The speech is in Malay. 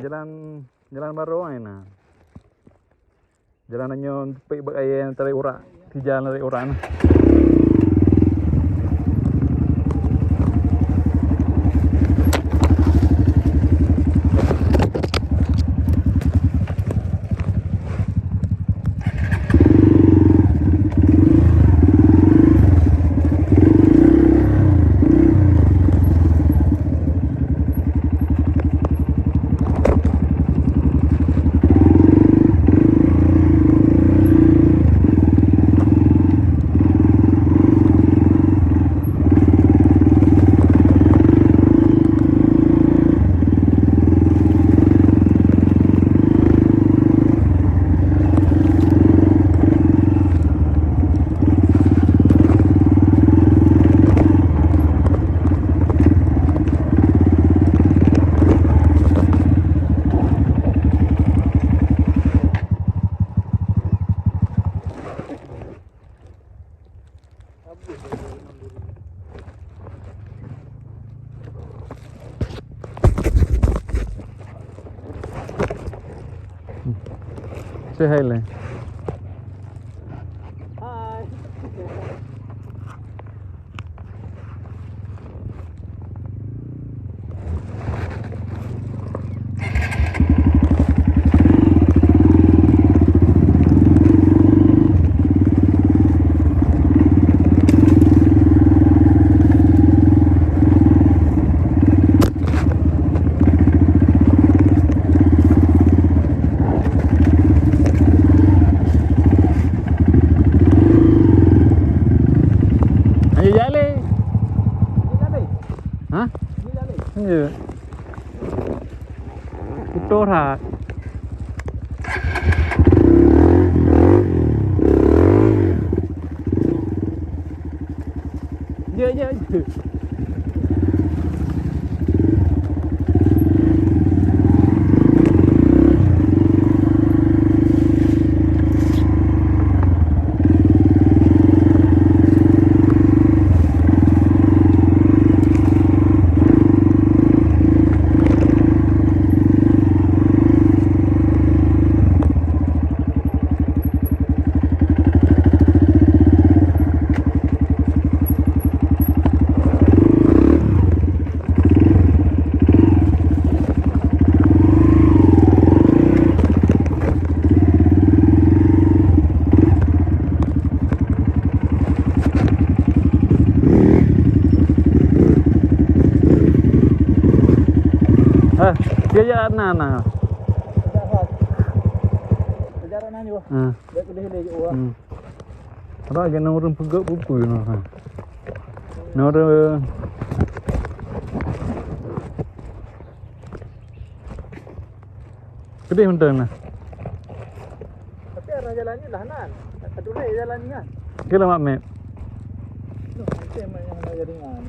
jalan baru nah. Jalanannya tepik bak air tarik urat. Di jalan tarik urat nah. Say hi lah. Hai. Ayo jalan. Hah? Iya. Putar hak. Ya. Dia nana. Perjalanan ni wah. Dia kedih-kedih je wah. Ada aja orang pegak buku nah. Orang kedih mentang nah. Tapi arah jalannya lah nan. Aduh jalan ni kan. Kira mak map. Itu memang yang ada jaringan.